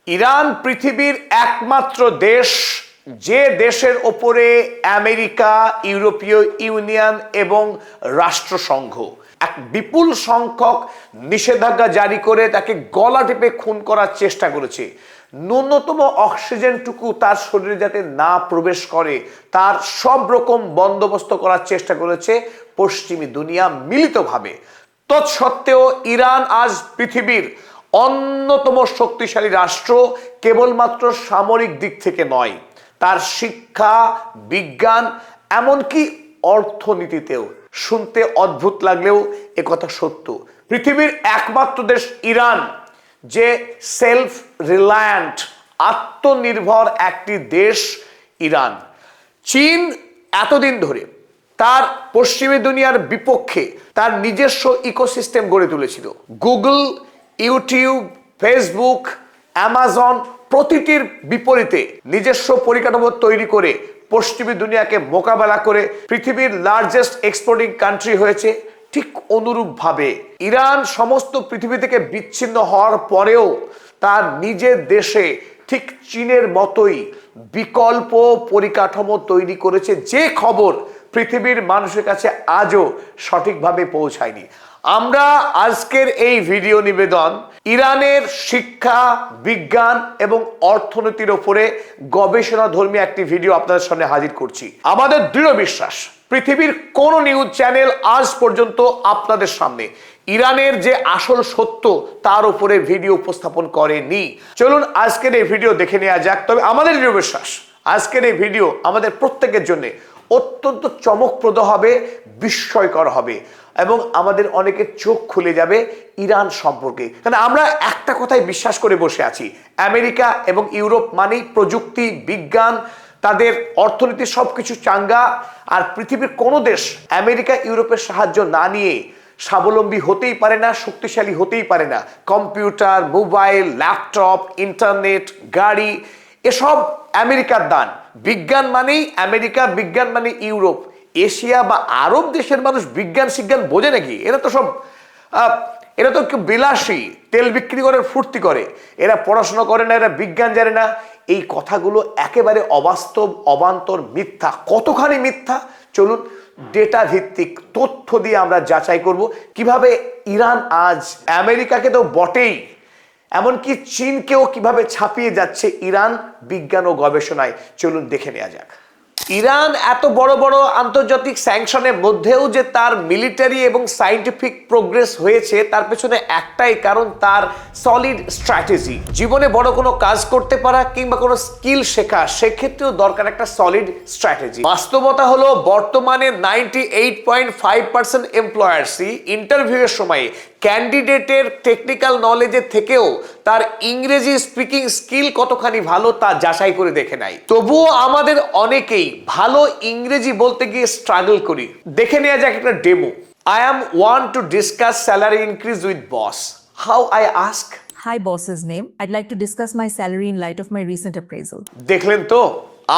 Iran পৃথিবীর একমাত্র দেশ যে দেশের ওপরে আমেরিকা, ইউরোপীয় ইউনিয়ন এবং রাষ্ট্রসংঘ এক বিপুল সংখ্যক নিষেধাজ্ঞা জারি করে তাকে গলা টিপে খুন করার চেষ্টা করেছে। ন্যূনতম অক্সিজেনটুকু তার শরীরে যাতে না প্রবেশ করে তার সব রকম বন্দোবস্ত করার চেষ্টা করেছে পশ্চিমী দুনিয়া মিলিতভাবে। তৎসত্ত্বেও ইরান আজ পৃথিবীর অন্যতম শক্তিশালী রাষ্ট্র, কেবলমাত্র সামরিক দিক থেকে নয়, তার শিক্ষা, বিজ্ঞান, এমনকি অর্থনীতিতেও। শুনতে অদ্ভুত লাগলেও একথা সত্য। পৃথিবীর একমাত্র দেশ ইরান যে সেলফ রিলায়েন্ট, আত্মনির্ভর একটি দেশ ইরান। চীন এতদিন ধরে তার পশ্চিমী দুনিয়ার বিপক্ষে তার নিজস্ব ইকোসিস্টেম গড়ে তুলেছিল। গুগল, ইউটিউব, ফেসবুক, অ্যামাজন প্রতিটির বিপরীতে নিজস্ব পরিকাঠামো তৈরি করে পশ্চিমী দুনিয়াকে মোকাবেলা করে পৃথিবীর লার্জেস্ট এক্সপোর্টিং কান্ট্রি হয়েছে। ঠিক অনুরূপভাবে ইরান সমস্ত পৃথিবী থেকে বিচ্ছিন্ন হওয়ার পরেও তার নিজের দেশে ঠিক চীনের মতোই বিকল্প পরিকাঠামো তৈরি করেছে, যে খবর পৃথিবীর মানুষের কাছে আজও সঠিকভাবে পৌঁছায়নি। আমরা আজকের এই ভিডিও নিবেদন ইরানের শিক্ষা, বিজ্ঞান এবং অর্থনীতির ওপরে গবেষণাধর্মী একটি ভিডিও আপনাদের সামনে হাজির করছি। আমাদের দৃঢ় বিশ্বাস পৃথিবীর কোন নিউজ চ্যানেল আজ পর্যন্ত আপনাদের সামনে ইরানের যে আসল সত্য তার উপরে ভিডিও উপস্থাপন করেনি। চলুন আজকের এই ভিডিও দেখে নেওয়া যাক। তবে আমাদের দৃঢ় বিশ্বাস আজকের এই ভিডিও আমাদের প্রত্যেকের জন্য অত্যন্ত চমকপ্রদ হবে, বিস্ময়কর হবে এবং আমাদের অনেকের চোখ খুলে যাবে ইরান সম্পর্কে। কারণ আমরা একটা কথাই বিশ্বাস করে বসে আছি, আমেরিকা এবং ইউরোপ মানেই প্রযুক্তি, বিজ্ঞান, তাদের অর্থনীতি সবকিছু চাঙ্গা। আর পৃথিবীর কোনো দেশ আমেরিকা, ইউরোপের সাহায্য না নিয়ে স্বাবলম্বী হতেই পারে না, শক্তিশালী হতেই পারে না। কম্পিউটার, মোবাইল, ল্যাপটপ, ইন্টারনেট, গাড়ি এসব আমেরিকার দান। বিজ্ঞান মানেই আমেরিকা, বিজ্ঞান মানে ইউরোপ। এশিয়া বা আরব দেশের মানুষ বিজ্ঞান শিজ্ঞান বোঝে নাকি? এরা তো একটু বিলাসী, তেল বিক্রি করে ফুর্তি করে। এরা পড়াশোনা করে না, এরা বিজ্ঞান জানে না। এই কথাগুলো একেবারে অবাস্তব, অবান্তর, মিথ্যা। কতখানি মিথ্যা চলুন ডেটা ভিত্তিক তথ্য দিয়ে আমরা যাচাই করব কিভাবে ইরান আজ আমেরিকাকে তো বটেই, এমনকি চীনকেও কিভাবে ছাপিয়ে যাচ্ছে ইরান বিজ্ঞান ও গবেষণায়। চলুন দেখে নেওয়া যাক। ইরান এত বড় বড় আন্তর্জাতিক স্যাংশনের মধ্যেও যে তার মিলিটারি এবং সায়েন্টিফিক প্রোগ্রেস হয়েছে তার পেছনে একটাই কারণ, তার সলিড স্ট্র্যাটেজি। জীবনে বড় কোনো কাজ করতে পারা কিংবা কোনো স্কিল শেখা, সেক্ষেত্রেও দরকার একটা সলিড স্ট্র্যাটেজি। বাস্তবতা হলো বর্তমানে 98.5% এমপ্লয়ার্সই ইন্টারভিউয়ের সময় ক্যান্ডিডেটের টেকনিক্যাল নলেজের থেকেও তার ইংরেজি স্পিকিং স্কিল কতখানি ভালো তা যাচাই করে দেখে নাই। তবুও আমাদের অনেকেই ভালো ইংরেজি বলতে গিয়ে স্ট্রাগল করি। দেখে নেওয়া যাক একটা demo. I am want to discuss salary increase with boss. How I ask? Hi, boss's name. I'd like to discuss my salary in light of my recent appraisal. দেখলেন তো,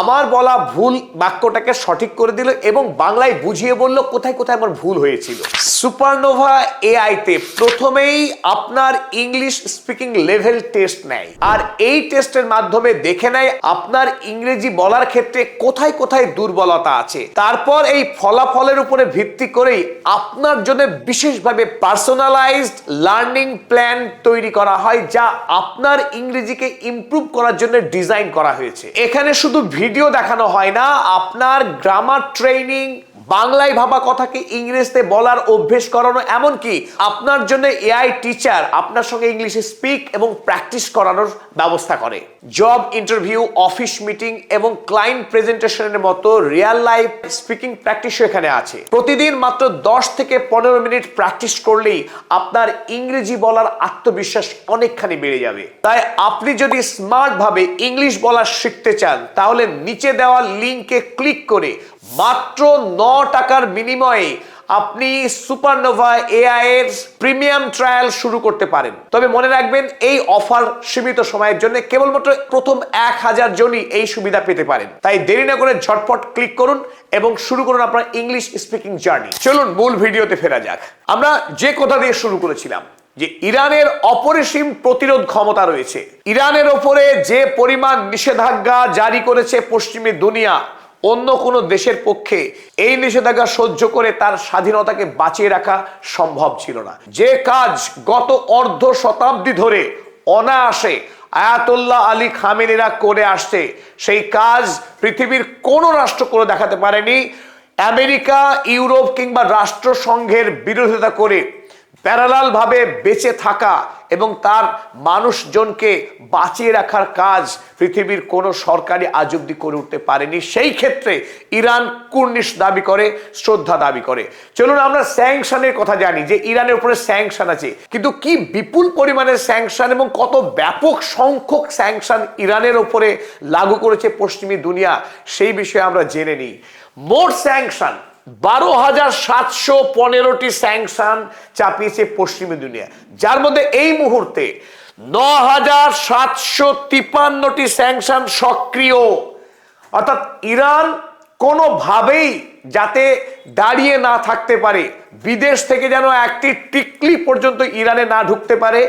আমার বলা ভুল বাক্যটাকে সঠিক করে দিল এবং বাংলায় বুঝিয়ে বলল কোথায় কোথায় আমার ভুল হয়েছিল। সুপারনোভা এআইতে প্রথমেই আপনার ইংলিশ স্পিকিং লেভেল টেস্ট নেয়, আর এই টেস্টের মাধ্যমে দেখে নেয় আপনার ইংরেজি বলার ক্ষেত্রে কোথায় কোথায় দুর্বলতা আছে। তারপর এই ফলাফলের উপরে ভিত্তি করেই আপনার জন্য বিশেষভাবে পার্সোনালাইজড লার্নিং প্ল্যান তৈরি করা হয়, যা আপনার ইংরেজিকে ইমপ্রুভ করার জন্য ডিজাইন করা হয়েছে। এখানে শুধু ভিডিও দেখানো হয় না, আপনার গ্রামার ট্রেনিং, বাংলায় ভাবা কথাকে ইংরেজিতে বলার অভ্যেস করানো, এমনকি আপনার জন্য এআই টিচার আপনার সঙ্গে ইংলিশে স্পিক এবং প্র্যাকটিস করানোর ব্যবস্থা করে। জব ইন্টারভিউ, অফিস মিটিং এবং ক্লায়েন্ট প্রেজেন্টেশনের মতো রিয়েল লাইফ স্পিকিং প্র্যাকটিসও এখানে আছে। প্রতিদিন মাত্র 10 থেকে 15 মিনিট প্র্যাকটিস করলেই আপনার ইংরেজি বলার আত্মবিশ্বাস অনেকখানি বেড়ে যাবে। তাই আপনি যদি স্মার্ট ভাবে ইংলিশ বলা শিখতে চান তাহলে নিচে দেওয়া লিংকে ক্লিক করে মাত্র 9 টাকার বিনিময়ে আপনি সুপারনোভা এআই এর প্রিমিয়াম ট্রায়াল শুরু করতে পারেন। তবে মনে রাখবেন এই অফার সীমিত সময়ের জন্য, কেবলমাত্র প্রথম 1000 জনই এই সুবিধা পেতে পারেন। তাই দেরি না করে ঝটপট ক্লিক করুন এবং শুরু করুন আপনার ইংলিশ স্পিকিং জার্নি। চলুন মূল ভিডিওতে ফেরা যাক। আমরা যে কথা দিয়ে শুরু করেছিলাম, যে ইরানের অপরিসীম প্রতিরোধ ক্ষমতা রয়েছে। ইরানের ওপরে যে পরিমাণ নিষেধাজ্ঞা জারি করেছে পশ্চিমী দুনিয়া, অন্য কোনো দেশের পক্ষে এই নিষেধাজ্ঞা সহ্য করে তার স্বাধীনতাকে বাঁচিয়ে রাখা সম্ভব ছিল না। যে কাজ গত অর্ধ শতাব্দী ধরে অনায়াসে আয়াতুল্লাহ আলী খামেনিরা করে আসছে, সেই কাজ পৃথিবীর কোনো রাষ্ট্র করে দেখাতে পারেনি। আমেরিকা, ইউরোপ কিংবা রাষ্ট্রসংঘের বিরোধিতা করে প্যারালাল ভাবে বেঁচে থাকা এবং তার মানুষজনকে বাঁচিয়ে রাখার কাজ পৃথিবীর কোনো সরকারি আজ অব্দি করে উঠতে পারেনি। সেই ক্ষেত্রে ইরান কুর্নিশ দাবি করে, শ্রদ্ধা দাবি করে। চলুন আমরা স্যাংশনের কথা জানি, যে ইরানের উপরে স্যাংশন আছে, কিন্তু কি বিপুল পরিমাণের স্যাংশন এবং কত ব্যাপক সংখ্যক স্যাংশন ইরানের উপরে লাগু করেছে পশ্চিমী দুনিয়া, সেই বিষয়ে আমরা জেনে নিই। মোট স্যাংশন 12,715টি স্যাংশন চাপিয়েছে পশ্চিমী দুনিয়া, যার মধ্যে এই মুহূর্তে 9,753টি স্যাংশন সক্রিয়। অর্থাৎ ইরান কোনোভাবেই যাতে দাঁড়িয়ে না থাকতে পারে, বিদেশ থেকে যেন একটি টিকলি পর্যন্ত ইরানে না ঢুকতে পারে,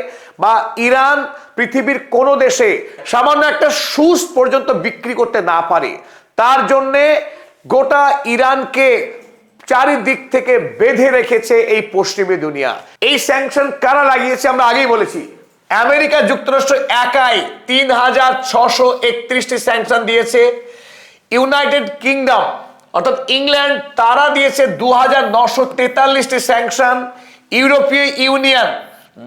বা ইরান পৃথিবীর কোনো দেশে সামান্য একটা সুস পর্যন্ত বিক্রি করতে না পারে, তার জন্যে গোটা ইরানকে চারিদিক থেকে বেঁধে রেখেছে এই পশ্চিমী দুনিয়া। এই স্যাংশন কারা লাগিয়েছে আমরা আগেই বলেছি। আমেরিকা যুক্তরাষ্ট্র একাই 3,631টি স্যাংশন দিয়েছে। ইউনাইটেড কিংডম অর্থাৎ ইংল্যান্ড, তারা দিয়েছে 2,943টি স্যাংশন। ইউরোপীয় ইউনিয়ন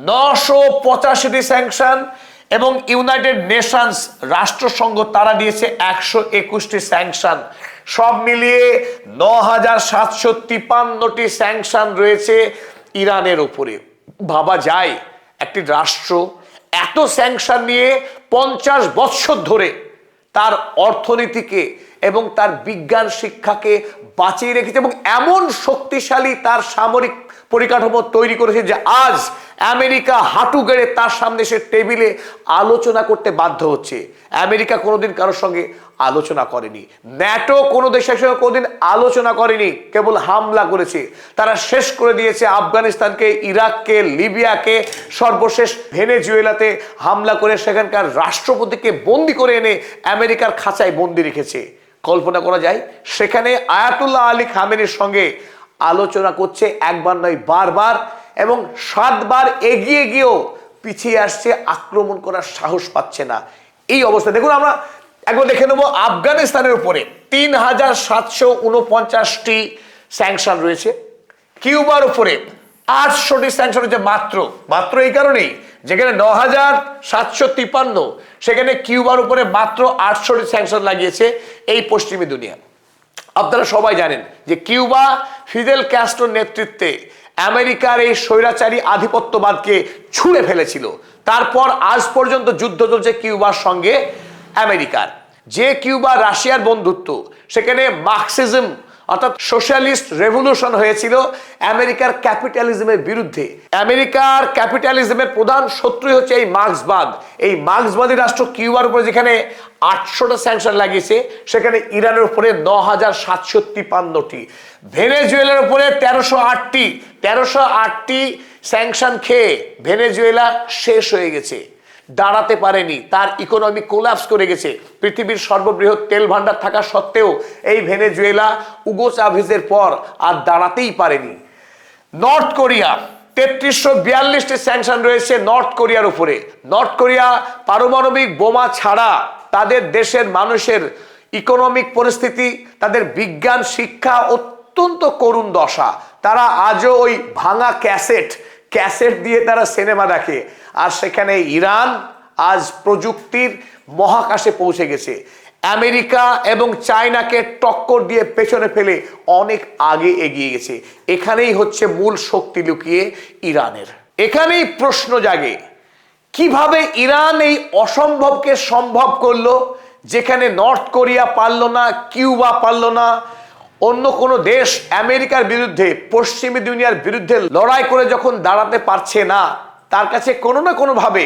985টি স্যাংশন, এবং ইউনাইটেড নেশনস রাষ্ট্রসংঘ তারা দিয়েছে 121টি স্যাংশন। সব মিলিয়ে 9,753টি স্যাংশন রয়েছে ইরানের উপরে। ভাবা যায় একটি রাষ্ট্র এত স্যাংশন নিয়ে 50 বছর ধরে তার অর্থনীতিকে এবং তার বিজ্ঞান শিক্ষাকে বাঁচিয়ে রেখেছে, এবং এমন শক্তিশালী তার সামরিক পরিকাঠামো তৈরি করেছে যে আজ আমেরিকা হাঁটু গেড়ে তার সামনে সে টেবিলে আলোচনা করতে বাধ্য হচ্ছে। আমেরিকা কোনোদিন কারোর সঙ্গে আলোচনা করেনি, ন্যাটো কোনো দেশের সঙ্গে কোনোদিন আলোচনা করেনি, কেবল হামলা করেছে। তারা শেষ করে দিয়েছে আফগানিস্তানকে, ইরাককে, লিবিয়াকে, সর্বশেষ ভেনেজুয়েলাতে হামলা করে সেখানকার রাষ্ট্রপতিকে বন্দি করে এনে আমেরিকার খাঁচায় বন্দি রেখেছে। কল্পনা করা যায় সেখানে আয়াতুল্লাহ আলী খামেনির সঙ্গে আলোচনা করছে, একবার নয় বারবার, এবং 7 বার এগিয়ে গিয়েও পিছিয়ে আসছে, আক্রমণ করার সাহস পাচ্ছে না। এই অবস্থা দেখুন, আমরা একবার দেখে নেব আফগানিস্তানের উপরে 3,749টি স্যাংশন রয়েছে। কিউবার উপরে 800টি স্যাংশন রয়েছে মাত্র এই কারণেই, যেখানে 9,753, সেখানে কিউবার উপরে মাত্র 800টি স্যাংশন লাগিয়েছে এই পশ্চিমী দুনিয়া। আপনারা সবাই জানেন যে কিউবা ফিদেল ক্যাস্ট্রোর নেতৃত্বে আমেরিকার এই স্বৈরাচারী আধিপত্যবাদকে ছুঁড়ে ফেলেছিল। তারপর আজ পর্যন্ত যুদ্ধ চলছে কিউবার সঙ্গে আমেরিকার। যে কিউবা রাশিয়ার বন্ধুত্ব, সেখানে মার্কসিজম অর্থাৎ সোশ্যালিস্ট রেভলিউশন হয়েছিল আমেরিকার ক্যাপিটালিজমের বিরুদ্ধে। আমেরিকার ক্যাপিটালিজমের প্রধান শত্রুই হচ্ছে এই মার্ক্সবাদ। এই মার্ক্সবাদী রাষ্ট্র কিউবার উপরে যেখানে 800টা স্যাংশন লাগিয়েছে, সেখানে ইরানের উপরে 9,753টি, ভেনেজুয়েলার উপরে 1308টি স্যাংশন খেয়ে ভেনেজুয়েলা শেষ হয়ে গেছে, দাঁড়াতে পারেনি, তার ইকোনমি কোলাপস করে গেছে। পৃথিবীর সর্ববৃহৎ তেল ভান্ডার থাকা সত্ত্বেও এই ভেনেজুয়েলা উগো চাভেজের পর আর দাঁড়াতেই পারেনি। নর্থ কোরিয়া 3342টি স্যাংশন রয়েছে নর্থ কোরিয়ার উপরে। নর্থ কোরিয়া পারমাণবিক বোমা ছাড়া তাদের দেশের মানুষের ইকোনমিক পরিস্থিতি, তাদের বিজ্ঞান শিক্ষা অত্যন্ত করুণ দশা। তারা আজও ওই ভাঙা ক্যাসেট দিয়ে তারা সিনেমা দেখে। আর সেখানে ইরান আজ প্রযুক্তির মহাকাশে পৌঁছে গেছে, আমেরিকা এবং চায়নাকে টক্কর দিয়ে পেছনে ফেলে অনেক আগে এগিয়ে গেছে। এখানেই হচ্ছে মূল শক্তি লুকিয়ে ইরানের। এখানেই প্রশ্ন জাগে, কিভাবে ইরান এই অসম্ভবকে সম্ভব করলো? যেখানে নর্থ কোরিয়া পারল না, কিউবা পারল না, অন্য কোনো দেশ আমেরিকার বিরুদ্ধে, পশ্চিমী দুনিয়ার বিরুদ্ধে লড়াই করে যখন দাঁড়াতে পারছে না, তার কাছে কোনো না কোনোভাবে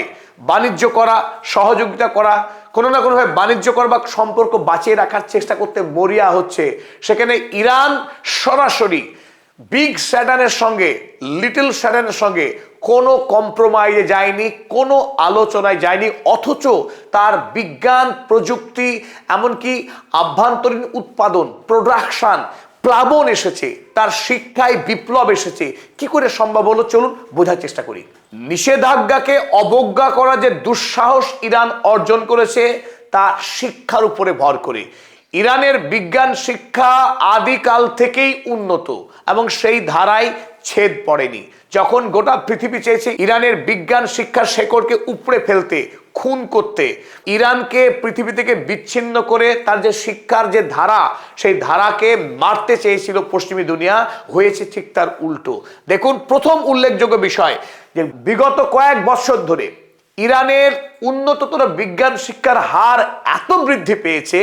বাণিজ্য করা, সহযোগিতা করা, কোনো না কোনোভাবে বাণিজ্য করা বা সম্পর্ক বাঁচিয়ে রাখার চেষ্টা করতে মরিয়া হচ্ছে, সেখানে ইরান সরাসরি বিগ স্যাটানের সঙ্গে লিটল স্যাটানের সঙ্গে কোনো কম্প্রোমাইজে যায়নি, কোনো আলোচনায় যায়নি, অথচ তার বিজ্ঞান প্রযুক্তি এমনকি আভ্যন্তরীণ উৎপাদন প্রোডাকশন প্লাবন এসেছে, তার শিক্ষায় বিপ্লব এসেছে। কি করে সম্ভব হলো চলুন বোঝার চেষ্টা করি। নিষেধাজ্ঞাকে অবজ্ঞা করা যে দুঃসাহস ইরান অর্জন করেছে তা শিক্ষার উপরে ভর করে। ইরানের বিজ্ঞান শিক্ষা আদিকাল থেকেই উন্নত এবং সেই ধারায় ছেদ পড়েনি। যখন গোটা পৃথিবী চেয়েছে ইরানের বিজ্ঞান শিক্ষার শেকড়কে উপড়ে ফেলতে, খুন করতে, ইরানকে পৃথিবী থেকে বিচ্ছিন্ন করে তার যে শিক্ষার যে ধারা সেই ধারাকে মারতে চেয়েছিল পশ্চিমী দুনিয়া, হয়েছে ঠিক তার উল্টো। দেখুন, প্রথম উল্লেখযোগ্য বিষয় যে বিগত কয়েক বছর ধরে ইরানের উন্নততর বিজ্ঞান শিক্ষার হার এত বৃদ্ধি পেয়েছে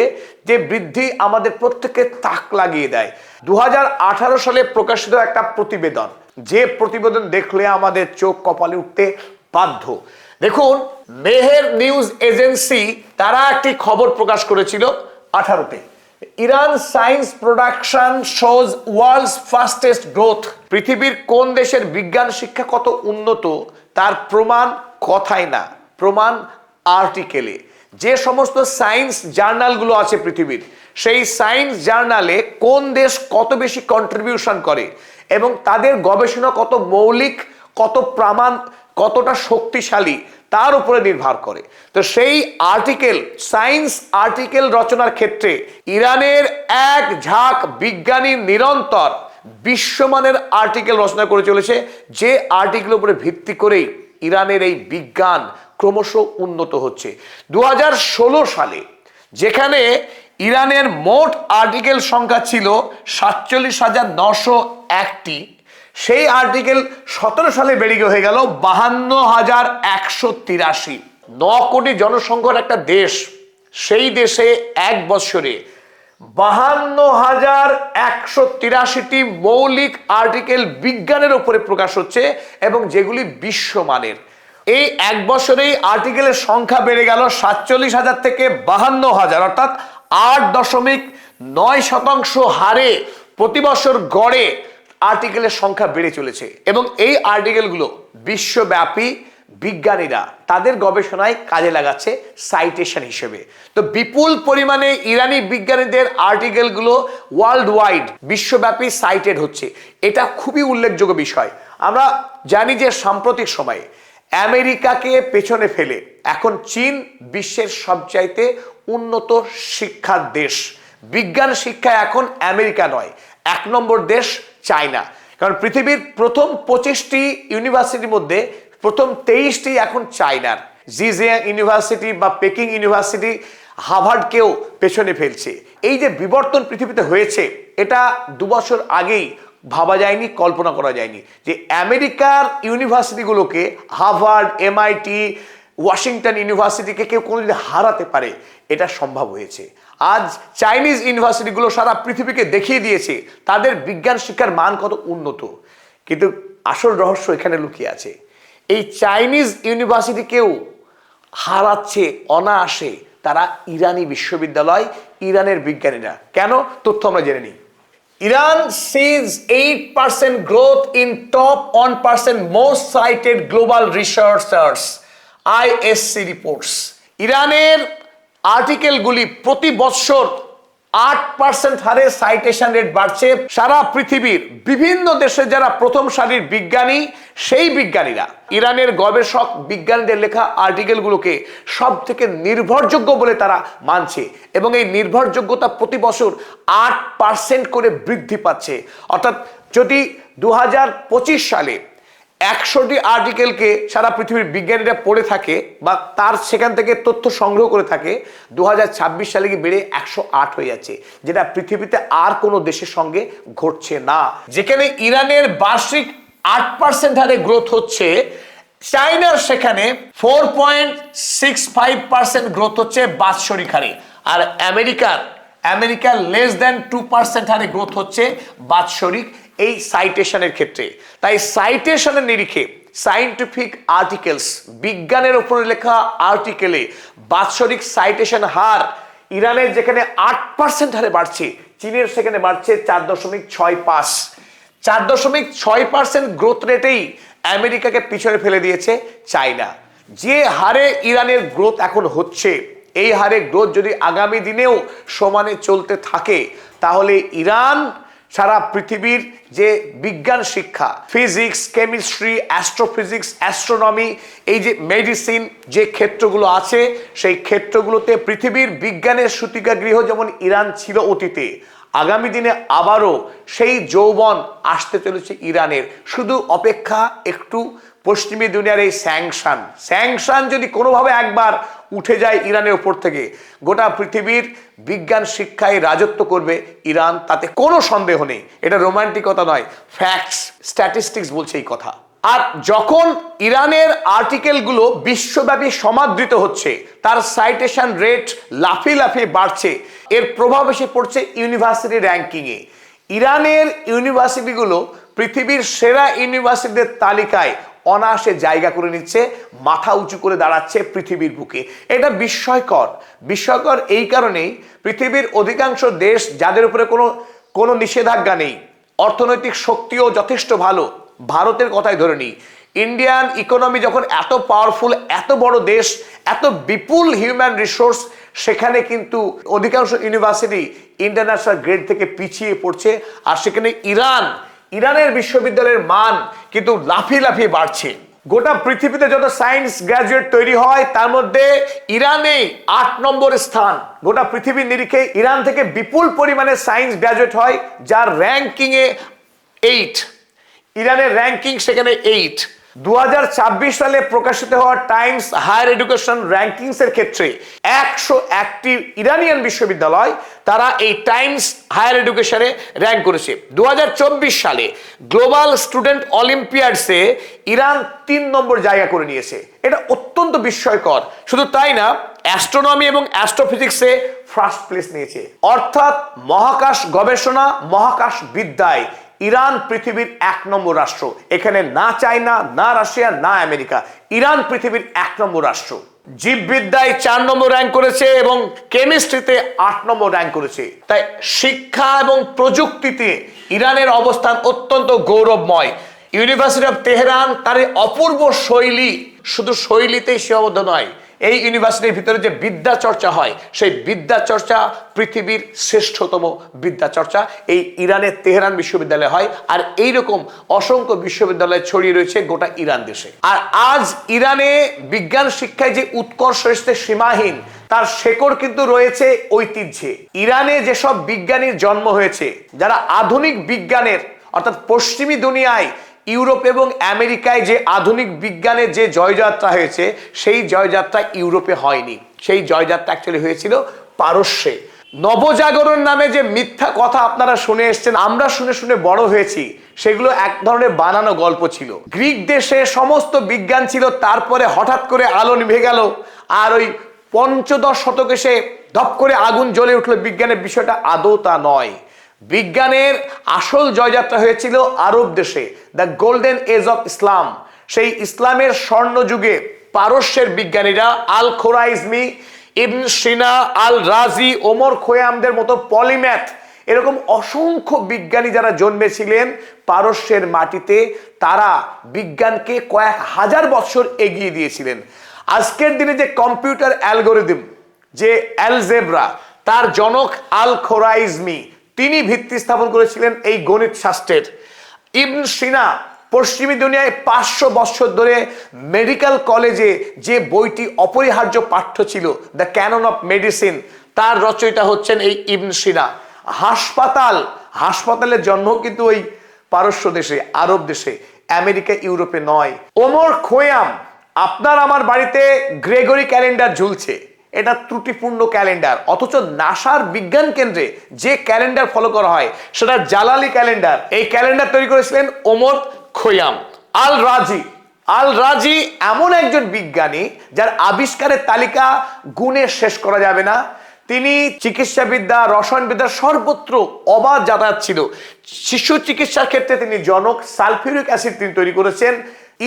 যে বৃদ্ধি আমাদের প্রত্যেককে তাক লাগিয়ে দেয়। 2018 সালে প্রকাশিত একটা প্রতিবেদন, যে প্রতিবেদন দেখলে আমাদের চোখ কপালে উঠতে বাধ্য। দেখুন, মেহের নিউজ এজেন্সি তারা একটি খবর প্রকাশ করেছিল 18তে, Iran science production shows world's fastest growth. পৃথিবীর কোন দেশের বিজ্ঞান শিক্ষা কত উন্নত তার প্রমাণ কথাই না, প্রমাণ আর্টিকেলে। যে সমস্ত সায়েন্স জার্নালগুলো আছে পৃথিবীর, সেই সায়েন্স জার্নালে কোন দেশ কত বেশি কন্ট্রিবিউশন করে এবং তাদের গবেষণা কত মৌলিক, কত প্রমাণ, কতটা শক্তিশালী তার উপরে নির্ভর করে। তো সেই আর্টিকেল, সায়েন্স আর্টিকেল রচনার ক্ষেত্রে ইরানের এক ঝাঁক বিজ্ঞানী নিরন্তর বিশ্বমানের আর্টিকেল রচনা করে চলেছে, যে আর্টিকেলের উপরে ভিত্তি করেই ইরানের এই বিজ্ঞান ক্রমশ উন্নত হচ্ছে। 2016 সালে যেখানে ইরানের মোট আর্টিকেল সংখ্যা ছিল 47,901টি, সেই আর্টিকেল 17 সালে বেড়ে হয়ে গেল 52,183। 9 কোটি জনসংখ্যার একটা দেশ, সেই দেশে এক বছরে 52,183টি মৌলিক আর্টিকেল বিজ্ঞানের উপরে প্রকাশ হচ্ছে এবং যেগুলি বিশ্বমানের। এই এক বছরেই আর্টিকেলের সংখ্যা বেড়ে গেল 47,000 থেকে 52,000, অর্থাৎ 8.9% হারে প্রতি বছর গড়ে আর্টিকেলের সংখ্যা বেড়ে চলেছে। এবং এই আর্টিকেলগুলো বিশ্বব্যাপী বিজ্ঞানীরা তাদের গবেষণায় কাজে লাগাচ্ছে সাইটেশন হিসেবে। তো বিপুল পরিমাণে ইরানি বিজ্ঞানীদের আর্টিকেলগুলো ওয়ার্ল্ড ওয়াইড বিশ্বব্যাপী সাইটেড হচ্ছে। এটা খুবই উল্লেখযোগ্য বিষয়। আমরা জানি যে সাম্প্রতিক সময়ে আমেরিকাকে পেছনে ফেলে এখন চীন বিশ্বের সবচাইতে উন্নত শিক্ষার দেশ। বিজ্ঞান শিক্ষা এখন আমেরিকা নয়, 1 নম্বর দেশ চায়না। কারণ পৃথিবীর প্রথম 25টি ইউনিভার্সিটির মধ্যে প্রথম 23টি এখন চায়নার। জিজিয়াং ইউনিভার্সিটি বা পেকিং ইউনিভার্সিটি হার্ভার্ডকেও পেছনে ফেলছে। এই যে বিবর্তন পৃথিবীতে হয়েছে, এটা 2 বছর আগেই ভাবা যায়নি, কল্পনা করা যায়নি যে আমেরিকার ইউনিভার্সিটিগুলোকে, হার্ভার্ড, MIT, ওয়াশিংটন ইউনিভার্সিটিকে কেউ কোনোদিন হারাতে পারে। এটা সম্ভব হয়েছে। আজ চাইনিজ ইউনিভার্সিটিগুলো সারা পৃথিবীকে দেখিয়ে দিয়েছে তাদের বিজ্ঞান শিক্ষার মান কত উন্নত। কিন্তু আসল রহস্য এখানে লুকিয়ে আছে। এই চাইনিজ ইউনিভার্সিটিকেও হারাচ্ছে অনায়াসে তারা ইরানি বিশ্ববিদ্যালয়, ইরানের বিজ্ঞানীরা। কেন? তথ্য আমরা জেনে নিই। Iran sees 8% growth in top 1% most cited global researchers, ISC reports. ইরানের আর্টিকেলগুলি প্রতি বছর 8% হারে সাইটেশন রেট বাড়ছে। সারা পৃথিবীর বিভিন্ন দেশে যারা প্রথম সারির বিজ্ঞানী, সেই বিজ্ঞানীরা ইরানের গবেষক বিজ্ঞানীদের লেখা আর্টিকেলগুলোকে সব থেকে নির্ভরযোগ্য বলে তারা মানছে এবং এই নির্ভরযোগ্যতা প্রতি বছর 8% করে বৃদ্ধি পাচ্ছে। অর্থাৎ যদি 2025 সালে 100টি আর্টিকেলকে সারা পৃথিবীর বিজ্ঞানীরা পড়ে থাকে বা তার সেখান থেকে তথ্য সংগ্রহ করে থাকে, 2026 সালে গিয়ে বেড়ে 108 হয়ে যাচ্ছে, যেটা পৃথিবীতে আর কোনো দেশের সঙ্গে ঘটছে না। যেখানে ইরানের বার্ষিক 8% হারে গ্রোথ হচ্ছে, চায়নার সেখানে 4.65% গ্রোথ হচ্ছে বাৎসরিক হারে। আর আমেরিকার লেস দ্যান 2% হারে গ্রোথ হচ্ছে বাৎসরিক এই সাইটেশনের ক্ষেত্রে। তাই সাইটেশনের নিরিখে সায়েন্টিফিক আর্টিকেলস, বিজ্ঞানের উপরে লেখা আর্টিকেলে বাৎসরিক সাইটেশন হার ইরানের যেখানে 8% হারে বাড়ছে, চীনের সেখানে বাড়ছে 4.65। 4.6% গ্রোথ রেটেই আমেরিকাকে পিছনে ফেলে দিয়েছে চায়না। যে হারে ইরানের গ্রোথ এখন হচ্ছে, এই হারে গ্রোথ যদি আগামী দিনেও সমানে চলতে থাকে, তাহলে ইরান সারা পৃথিবীর যে বিজ্ঞান শিক্ষা, ফিজিক্স, কেমিস্ট্রি, অ্যাস্ট্রোফিজিক্স, অ্যাস্ট্রোনমি, এই যে মেডিসিন, যে ক্ষেত্রগুলো আছে, সেই ক্ষেত্রগুলোতে পৃথিবীর বিজ্ঞানের সূতিকাগৃহ যেমন ইরান ছিল অতীতে, আগামী দিনে আবারও সেই যৌবন আসতে চলেছে ইরানের। শুধু অপেক্ষা একটু পশ্চিমী দুনিয়ার এই স্যাংশন যদি কোনোভাবে একবার উঠে যায় ইরানের উপর থেকে, গোটা পৃথিবীর বিজ্ঞান শিক্ষায় রাজত্ব করবে ইরান, তাতে কোনো সন্দেহ নেই। এটা রোমান্টিকতা নয়, ফ্যাক্টস, স্ট্যাটিস্টিক্স বলছে এই কথা। আর যখন ইরানের আর্টিকেলগুলো বিশ্বব্যাপী সমাদৃত হচ্ছে, তার সাইটেশন রেট লাফিয়ে লাফিয়ে বাড়ছে, এর প্রভাব এসে পড়ছে ইউনিভার্সিটি র্যাঙ্কিংয়ে। ইরানের ইউনিভার্সিটিগুলো পৃথিবীর সেরা ইউনিভার্সিটিদের তালিকায় অনায়াসে জায়গা করে নিচ্ছে, মাথা উঁচু করে দাঁড়াচ্ছে পৃথিবীর বুকে। এটা বিস্ময়কর এই কারণেই, পৃথিবীর অধিকাংশ দেশ যাদের উপরে কোনো নিষেধাজ্ঞা নেই, অর্থনৈতিক শক্তিও যথেষ্ট ভালো, ভারতের কথাই ধরে নিই, ইন্ডিয়ান ইকোনমি যখন এত পাওয়ারফুল, এত বড় দেশ, এত বিপুল হিউম্যান রিসোর্স, সেখানে কিন্তু অধিকাংশ ইউনিভার্সিটি ইন্টারন্যাশনাল গ্রেড থেকে পিছিয়ে পড়ছে। আর সেখানে ইরানের বিশ্ববিদ্যালয়ের মান কিন্তু লাফিয়ে লাফিয়ে বাড়ছে। গোটা পৃথিবীতে যত সায়েন্স গ্র্যাজুয়েট তৈরি হয়, তার মধ্যে ইরানে 8 নম্বর স্থান। গোটা পৃথিবীর নিরিখে ইরান থেকে বিপুল পরিমাণে সায়েন্স গ্র্যাজুয়েট হয়, যার র্যাঙ্কিংয়ে 8। ইরানের র্যাঙ্কিং সেখানে 8। 2026 সালে প্রকাশিত হওয়া টাইমস হায়ার এডুকেশন র্যাঙ্কিংস এর ক্ষেত্রে 101টি ইরানিয়ান বিশ্ববিদ্যালয় তারা এই টাইমস হায়ার এডুকেশনে র্যাঙ্ক করেছে। 2024 সালে গ্লোবাল স্টুডেন্ট অলিম্পিয়াডসে ইরান 3 নম্বর জায়গা করে নিয়েছে। এটা অত্যন্ত বিস্ময়কর। শুধু তাই না, অ্যাস্ট্রোনমি এবং অ্যাস্ট্রোফিজিক্সে ফার্স্ট প্লেস নিয়েছে। অর্থাৎ মহাকাশ গবেষণা, মহাকাশ বিদ্যায় ইরান পৃথিবীর 1 নম্বর রাষ্ট্র। এখানে না চায়না, না রাশিয়া, না আমেরিকা, ইরান পৃথিবীর 1 নম্বর রাষ্ট্র। জীববিদ্যায় 4 নম্বর র্যাঙ্ক করেছে এবং কেমিস্ট্রিতে 8 নম্বর র্যাঙ্ক করেছে। তাই শিক্ষা এবং প্রযুক্তিতে ইরানের অবস্থান অত্যন্ত গৌরবময়। ইউনিভার্সিটি অফ তেহরান তার অপূর্ব শৈলী, শুধু শৈলীতেই সীমাবদ্ধ নয়, এই ইউনিভার্সিটির ভিতরে যে বিদ্যা চর্চা হয়, সেই বিদ্যা চর্চা পৃথিবীর শ্রেষ্ঠতম বিদ্যা চর্চা এই ইরানের তেহরান বিশ্ববিদ্যালয়ে হয়। আর এইরকম অসংখ্য বিশ্ববিদ্যালয় ছড়িয়ে রয়েছে গোটা ইরান দেশে। আর আজ ইরানে বিজ্ঞান শিক্ষায় যে উৎকর্ষ এসেছে সীমাহীন, তার শেকড় কিন্তু রয়েছে ঐতিহ্যে। ইরানে যেসব বিজ্ঞানীর জন্ম হয়েছে, যারা আধুনিক বিজ্ঞানের, অর্থাৎ পশ্চিমী দুনিয়ায় ইউরোপ এবং আমেরিকায় যে আধুনিক বিজ্ঞানের যে জয়যাত্রা হয়েছে, সেই জয়যাত্রা ইউরোপে হয়নি, সেই জয়যাত্রা অ্যাকচুয়ালি হয়েছিল পারস্যে। নবজাগরণ নামে যে মিথ্যা কথা আপনারা শুনে এসছেন, আমরা শুনে শুনে বড় হয়েছি, সেগুলো এক ধরনের বানানো গল্প ছিল। গ্রিক দেশে সমস্ত বিজ্ঞান ছিল, তারপরে হঠাৎ করে আলো নিভে গেল, আর ওই 15 শতকে এসে ধপ করে আগুন জ্বলে উঠলো। বিজ্ঞানের বিষয়টা আদৌ তা নয়। বিজ্ঞানের আসল জয়যাত্রা হয়েছিল আরব দেশে, the golden age of Islam. সেই ইসলামের স্বর্ণ যুগে পারস্যের বিজ্ঞানীরা আল খোরাইজমি, ইবন সিনা, আল রাজি, ওমর খৈয়ামদের মতো পলিম্যাথ, এরকম অসংখ্য বিজ্ঞানী যারা জন্মেছিলেন পারস্যের মাটিতে, তারা বিজ্ঞানকে কয়েক হাজার বছর এগিয়ে দিয়েছিলেন। আজকের দিনে যে কম্পিউটার অ্যালগোরিদম, যে অ্যালজেব্রা, তার জনক আল খোরাইজমি, তিনি ভিত্তি স্থাপন করেছিলেন এই গণিত শাস্ত্রের। ইবন সিনা পশ্চিমী দুনিয়ায় 500 বছর ধরে মেডিকেল কলেজে যে বইটি অপরিহার্য পাঠ্য ছিল, দ্য ক্যানন অফ মেডিসিন, তার রচয়িতা হচ্ছেন এই ইবন সিনা। হাসপাতালের জন্ম কিন্তু ওই পারস্য দেশে, আরব দেশে, আমেরিকা, ইউরোপে নয়। ওমর খৈয়াম, আপনার আমার বাড়িতে গ্রেগরি ক্যালেন্ডার ঝুলছে, এটা ত্রুটিপূর্ণ ক্যালেন্ডার, অথচ নাসার বিজ্ঞান কেন্দ্রে যে ক্যালেন্ডার ফলো করা হয় সেটা জালালি ক্যালেন্ডার। এই ক্যালেন্ডার তৈরি করেছিলেন ওমর খৈয়াম। আল রাজি এমন একজন বিজ্ঞানী যার আবিষ্কারের তালিকা গুণে শেষ করা যাবে না। তিনি চিকিৎসাবিদ্যা, রসায়নবিদ্যা সর্বত্র অবাধ যাতায়াত ছিল। শিশু চিকিৎসার ক্ষেত্রে তিনি জনক। সালফিউরিক অ্যাসিড তিনি তৈরি করেছেন,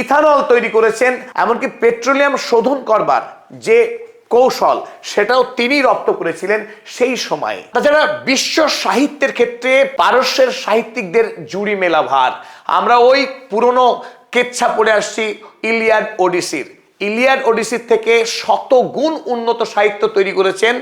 ইথানল তৈরি করেছেন, এমনকি পেট্রোলিয়াম শোধন করবার যে কৌশল, সেটাও তিনি রপ্ত করেছিলেন সেই সময়ে। তাছাড়া বিশ্ব সাহিত্যের ক্ষেত্রে পারস্যের সাহিত্যিকদের জুড়ি মেলা ভার। আমরা ওই পুরনো কেচ্ছা পড়ে আসছি ইলিয়াড ওডিসির। ইলিয়াড ওডিসির থেকে শতগুণ উন্নত সাহিত্য তৈরি করেছেন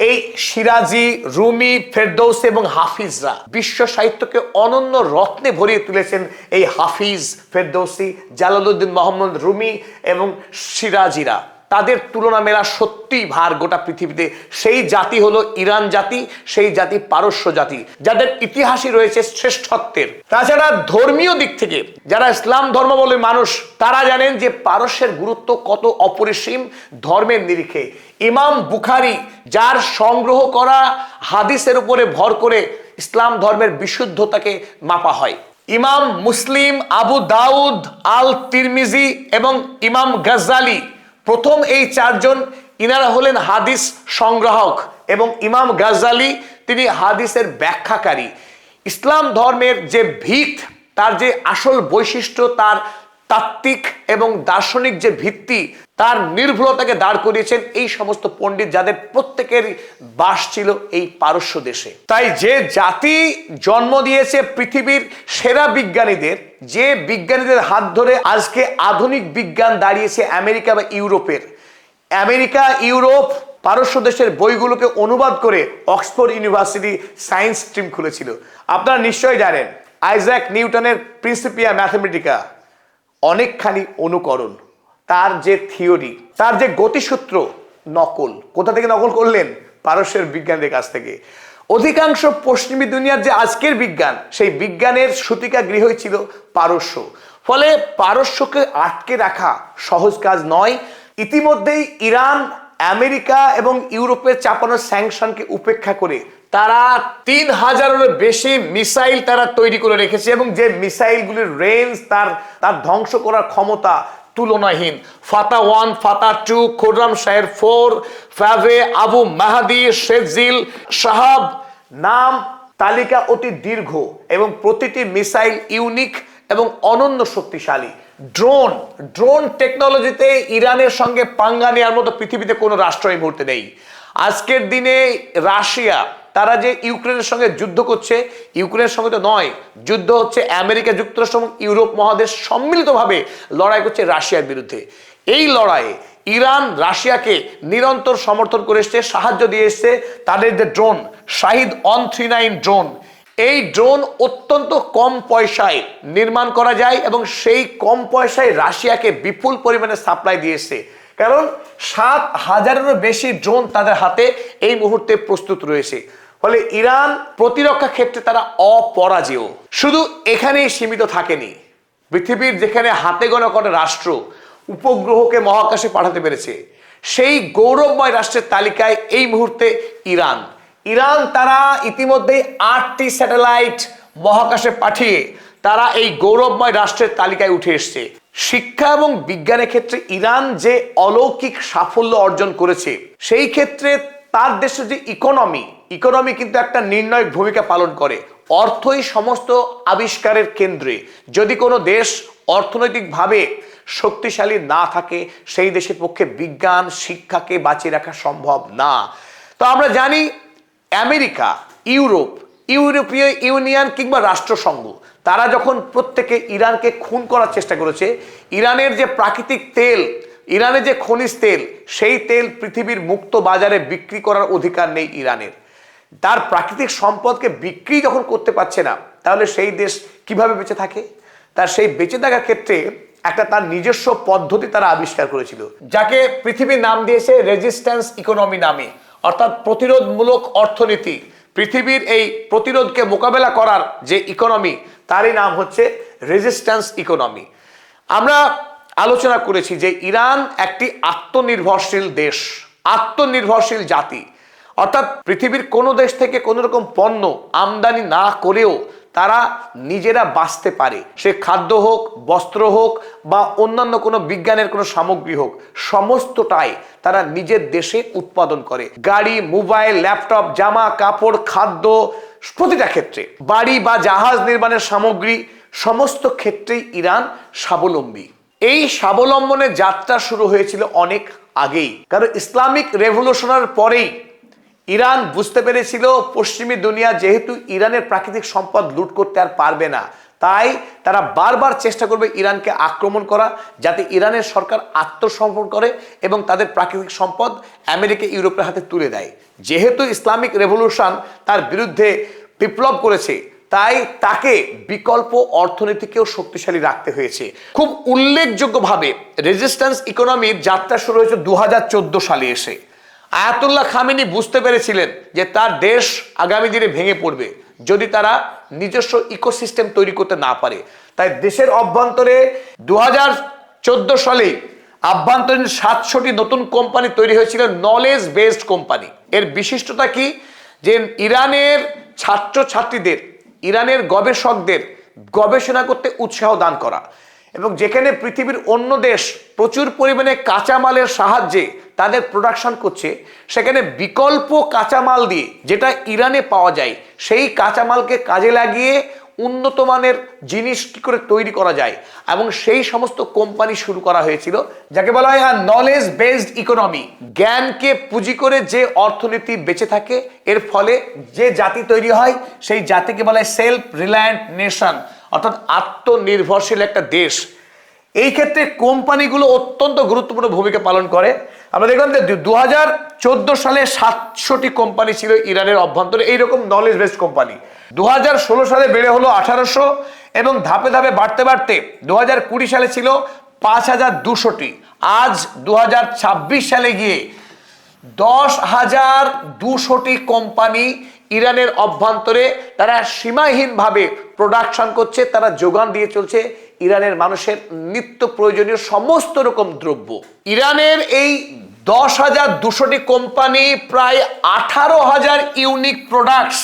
এই সিরাজি, রুমি, ফেরদৌসি এবং হাফিজরা। বিশ্ব সাহিত্যকে অনন্য রত্নে ভরিয়ে তুলেছেন এই হাফিজ, ফেরদৌসি, জালালউদ্দিন মোহাম্মদ রুমি এবং সিরাজিরা। তাদের তুলনা মেলা সত্যিই ভার গোটা পৃথিবীতে। সেই জাতি হলো ইরান জাতি, সেই জাতি পারস্য জাতি, যাদের ইতিহাসই রয়েছে শ্রেষ্ঠত্বের। তাছাড়া ধর্মীয় দিক থেকে যারা ইসলাম ধর্মাবলম্বী মানুষ তারা জানেন যে পারস্যের গুরুত্ব কত অপরিসীম ধর্মের নিরিখে। ইমাম বুখারী, যার সংগ্রহ করা হাদিসের উপরে ভর করে ইসলাম ধর্মের বিশুদ্ধতাকে মাপা হয়। ইমাম মুসলিম, আবু দাউদ, আল তিরমিজি এবং ইমাম গাজ্জালি, প্রথম এই চারজন ইনারা হলেন হাদিস সংগ্রাহক এবং ইমাম গাজ্জালি তিনি হাদিসের ব্যাখ্যাকারী। ইসলাম ধর্মের যে ভিত, তার যে আসল বৈশিষ্ট্য, তার তাত্ত্বিক এবং দার্শনিক যে ভিত্তি, তার নির্ভুলতাকে দাঁড় করিয়েছেন এই সমস্ত পণ্ডিত, যাদের প্রত্যেকের বাস ছিল এই পারস্য দেশে। তাই যে জাতি জন্ম দিয়েছে পৃথিবীর সেরা বিজ্ঞানীদের, যে বিজ্ঞানীদের হাত ধরে আজকে আধুনিক বিজ্ঞান দাঁড়িয়েছে আমেরিকা বা ইউরোপের, আমেরিকা, ইউরোপ পারস্য দেশের বইগুলোকে অনুবাদ করে অক্সফোর্ড ইউনিভার্সিটি সায়েন্স স্ট্রিম খুলেছিল। আপনারা নিশ্চয়ই জানেন আইজ্যাক নিউটনের প্রিন্সিপিয়া ম্যাথমেটিকা অনেকখানি অনুকরণ। তার যে থিওরি, তার যে গতিসূত্র নকল। কোথা থেকে নকল করলেন? পারস্যের বিজ্ঞানীদের কাছ থেকে। অধিকাংশ পশ্চিমী দুনিয়ার যে আজকের বিজ্ঞান, সেই বিজ্ঞানের সূতিকা গৃহই ছিল পারস্য। ফলে পারস্যকে আটকে রাখা সহজ কাজ নয়। ইতিমধ্যেই ইরান আমেরিকা এবং ইউরোপের চাপানো স্যাংশনকে উপেক্ষা করে তারা 3000-এরও বেশি মিসাইল তারা তৈরি করে রেখেছে এবং যে মিসাইলগুলির রেঞ্জ, তার ধ্বংস করার ক্ষমতা তুলনাহীন। ফাতা 1, ফাতা 2, খুররাম শাহের 4, ফাভে, আবু মাহাদি, শেজিল, শাহাব, নাম তালিকা অতি দীর্ঘ এবং প্রতিটি মিসাইল ইউনিক এবং অনন্য শক্তিশালী। ড্রোন টেকনোলজিতে ইরানের সঙ্গে পাঙ্গা নেওয়ার মতো পৃথিবীতে কোনো রাষ্ট্র এই মুহূর্তে নেই। আজকের দিনে রাশিয়া, তারা যে ইউক্রেনের সঙ্গে যুদ্ধ করছে, ইউক্রেনের সঙ্গে তো নয়, যুদ্ধ হচ্ছে আমেরিকা যুক্তরাষ্ট্র এবং ইউরোপ মহাদেশ সম্মিলিতভাবে লড়াই করছে রাশিয়ার বিরুদ্ধে। এই লড়াইয়ে ইরান রাশিয়াকে নিরন্তর সমর্থন করে এসছে, সাহায্য দিয়ে এসছে। তাদের যে ড্রোন, শাহিদ 139 ড্রোন, এই ড্রোন অত্যন্ত কম পয়সায় নির্মাণ করা যায় এবং সেই কম পয়সায় রাশিয়াকে বিপুল পরিমাণে সাপ্লাই দিয়েছে। কারণ 7000-এরও বেশি ড্রোন তাদের হাতে এই মুহূর্তে প্রস্তুত রয়েছে। ফলে ইরান প্রতিরক্ষা ক্ষেত্রে তারা অপরাজেয়। শুধু এখানেই সীমিত থাকেনি। পৃথিবীর যেখানে হাতে গোনা কটা রাষ্ট্র উপগ্রহকে মহাকাশে পাঠাতে পেরেছে, সেই গৌরবময় রাষ্ট্রের তালিকায় এই মুহূর্তে ইরান। তারা ইতিমধ্যেই 8টি স্যাটেলাইট মহাকাশে পাঠিয়ে তারা এই গৌরবময় রাষ্ট্রের তালিকায় উঠে এসছে। শিক্ষা এবং বিজ্ঞানের ক্ষেত্রে ইরান যে অলৌকিক সাফল্য অর্জন করেছে, সেই ক্ষেত্রে তার দেশের যে ইকোনমি কিন্তু একটা নির্ণায়ক ভূমিকা পালন করে। অর্থই সমস্ত আবিষ্কারের কেন্দ্রে। যদি কোনো দেশ অর্থনৈতিকভাবে শক্তিশালী না থাকে, সেই দেশের পক্ষে বিজ্ঞান শিক্ষাকে বাঁচিয়ে রাখা সম্ভব না। তো আমরা জানি আমেরিকা, ইউরোপীয় ইউনিয়ন কিংবা রাষ্ট্রসংঘ, তারা যখন প্রত্যেকে ইরানকে খুন করার চেষ্টা করেছে, ইরানের যে প্রাকৃতিক তেল, ইরানের যে খনিজ তেল, সেই তেল পৃথিবীর মুক্ত বাজারে বিক্রি করার অধিকার নেই ইরানের। তার প্রাকৃতিক সম্পদকে বিক্রি যখন করতে পারছে না, তাহলে সেই দেশ কিভাবে বেঁচে থাকে? তার সেই বেঁচে থাকার ক্ষেত্রে একটা তার নিজস্ব পদ্ধতি তারা আবিষ্কার করেছিল, যাকে পৃথিবীর নাম দিয়েছে রেজিস্ট্যান্স ইকোনমি নামে, অর্থাৎ প্রতিরোধমূলক অর্থনীতি। পৃথিবীর এই প্রতিরোধকে মোকাবেলা করার যে ইকোনমি, তারই নাম হচ্ছে রেজিস্ট্যান্স ইকোনমি। আমরা আলোচনা করেছি যে ইরান একটি আত্মনির্ভরশীল দেশ, আত্মনির্ভরশীল জাতি। অর্থাৎ পৃথিবীর কোনো দেশ থেকে কোনো রকম পণ্য আমদানি না করেও তারা নিজেরা বাঁচতে পারে। সে খাদ্য হোক, বস্ত্র হোক বা অন্যান্য কোনো বিজ্ঞানের কোনো সামগ্রী হোক, সমস্তটাই তারা নিজের দেশে উৎপাদন করে। গাড়ি, মোবাইল, ল্যাপটপ, জামা কাপড়, খাদ্য, প্রতিটা ক্ষেত্রে, বাড়ি বা জাহাজ নির্মাণের সামগ্রী, সমস্ত ক্ষেত্রেই ইরান স্বাবলম্বী। এই স্বাবলম্বনের যাত্রা শুরু হয়েছিল অনেক আগেই। কারণ ইসলামিক রেভলিউশনের পরেই ইরান বুঝতে পেরেছিল পশ্চিমী দুনিয়া যেহেতু ইরানের প্রাকৃতিক সম্পদ লুট করতে আর পারবে না, তাই তারা বারবার চেষ্টা করবে ইরানকে আক্রমণ করা, যাতে ইরানের সরকার আত্মসমর্পণ করে এবং তাদের প্রাকৃতিক সম্পদ আমেরিকা ইউরোপের হাতে তুলে দেয়। যেহেতু ইসলামিক রেভলিউশন তার বিরুদ্ধে বিপ্লব করেছে, তাই তাকে বিকল্প অর্থনীতিকেও শক্তিশালী রাখতে হয়েছে। খুব উল্লেখযোগ্যভাবে রেজিস্ট্যান্স ইকোনমির যাত্রা শুরু হয়েছে 2014 সালে এসে। আয়াতুল্লাহ খামেনি বুঝতে পেরেছিলেন যে তার দেশ আগামী দিনে ভেঙে পড়বে যদি তারা নিজস্ব ইকোসিস্টেম তৈরি করতে না পারে। তাই দেশের অভ্যন্তরে 2014 সালে আভ্যন্তরীণ 700টি নতুন কোম্পানি তৈরি হয়েছিল, নলেজ বেসড কোম্পানি। এর বিশিষ্টতা কি? যে ইরানের ছাত্রছাত্রীদের, ইরানের গবেষকদের গবেষণা করতে উৎসাহ দান করা, এবং যেখানে পৃথিবীর অন্য দেশ প্রচুর পরিমাণে কাঁচামালের সাহায্যে তাদের প্রোডাকশন করছে, সেখানে বিকল্প কাঁচামাল দিয়ে যেটা ইরানে পাওয়া যায় সেই কাঁচামালকে কাজে লাগিয়ে উন্নত মানের জিনিস কি করে তৈরি করা যায়, এবং সেই সমস্ত কোম্পানি শুরু করা হয়েছিল, যাকে বলা হয় নলেজ বেসড ইকোনমি। জ্ঞানকে পুঁজি করে যে অর্থনীতি বেঁচে থাকে, এর ফলে যে জাতি তৈরি হয় সেই জাতিকে বলা হয় সেলফ রিলায়েন্ট নেশন, অর্থাৎ আত্মনির্ভরশীল একটা দেশ। এই ক্ষেত্রে কোম্পানিগুলো অত্যন্ত গুরুত্বপূর্ণ ভূমিকা পালন করে। আমরা দেখলাম যে 2014 সালে 700টি কোম্পানি ছিল ইরানের অভ্যন্তরে এইরকম নলেজ বেসড কোম্পানি। 2016 সালে বেড়ে হলো 1800 এবং ধাপে ধাপে বাড়তে বাড়তে 2020 সালে ছিল 5200টি। আজ 2026 সালে গিয়ে 10,200টি কোম্পানি ইরানের অভ্যন্তরে তারা সীমাহীনভাবে প্রোডাকশন করছে, তারা যোগান দিয়ে চলছে ইরানের মানুষের নিত্য প্রয়োজনীয় সমস্ত রকম দ্রব্য। ইরানের এই 10,200টি কোম্পানি প্রায় 18,000 ইউনিক প্রোডাক্টস,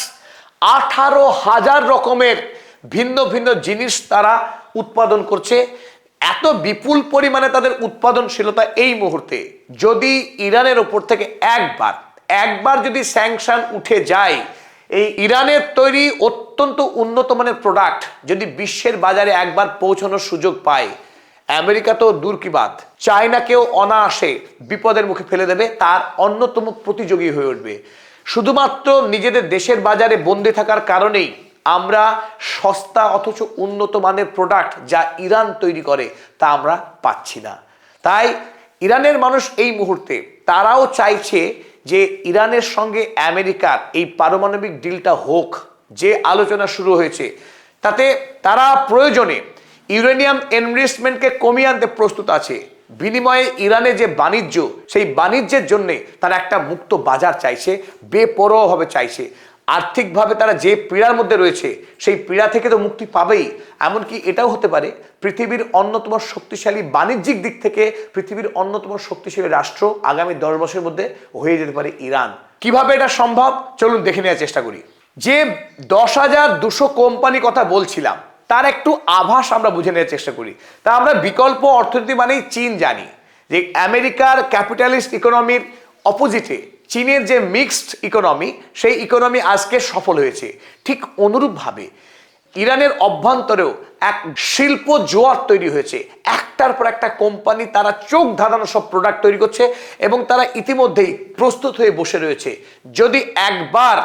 18,000 রকমের ভিন্ন ভিন্ন জিনিস তারা উৎপাদন করছে। এত বিপুল পরিমাণে তাদের উৎপাদনশীলতা এই মুহূর্তে, যদি ইরানের ওপর থেকে একবার যদি স্যাংশন উঠে যায়, এই ইরানের তৈরি অত্যন্ত উন্নত মানের প্রোডাক্ট যদি বিশ্বের বাজারে একবার পৌঁছানোর সুযোগ পায়, আমেরিকা তো দূর কি বাদ, চায়নাকেও অনায়াসে বিপদের মুখে ফেলে দেবে, তার অন্যতম প্রতিযোগী হয়ে উঠবে। শুধুমাত্র নিজেদের দেশের বাজারে বন্দী থাকার কারণেই আমরা সস্তা অথচ উন্নত মানের প্রোডাক্ট যা ইরান তৈরি করে তা আমরা পাচ্ছি না। তাই ইরানের মানুষ এই মুহূর্তে তারাও চাইছে যে ইরানের সঙ্গে আমেরিকার এই পারমাণবিক ডিলটা হোক। যে আলোচনা শুরু হয়েছে তাতে তারা প্রয়োজনে ইউরেনিয়াম এনরিচমেন্টকে কমিয়ে আনতে প্রস্তুত আছে। বিনিময়ে ইরানে যে বাণিজ্য, সেই বাণিজ্যের জন্যে তারা একটা মুক্ত বাজার চাইছে, বেপরোয়াভাবে চাইছে। আর্থিকভাবে তারা যে পীড়ার মধ্যে রয়েছে সেই পীড়া থেকে তো মুক্তি পাবেই, এমনকি এটাও হতে পারে পৃথিবীর অন্যতম শক্তিশালী, বাণিজ্যিক দিক থেকে পৃথিবীর অন্যতম শক্তিশালী রাষ্ট্র আগামী 10 বছরের মধ্যে হয়ে যেতে পারে ইরান। কিভাবে এটা সম্ভব চলুন দেখে নেওয়ার চেষ্টা করি। যে 10,200 কোম্পানি কথা বলছিলাম তার একটু আভাস আমরা বুঝে নেওয়ার চেষ্টা করি। তা আমরা বিকল্প অর্থনীতি মানেই চীন জানি, যে আমেরিকার ক্যাপিটালিস্ট ইকোনমির অপোজিটে চীনের যে মিক্সড ইকোনমি, সেই ইকোনমি আজকে সফল হয়েছে। ঠিক অনুরূপভাবে ইরানের অভ্যন্তরেও এক শিল্প জোয়ার তৈরি হয়েছে। একটার পর একটা কোম্পানি তারা চোখ ধাঁধানো সব প্রোডাক্ট তৈরি করছে এবং তারা ইতিমধ্যেই প্রস্তুত হয়ে বসে রয়েছে। যদি একবার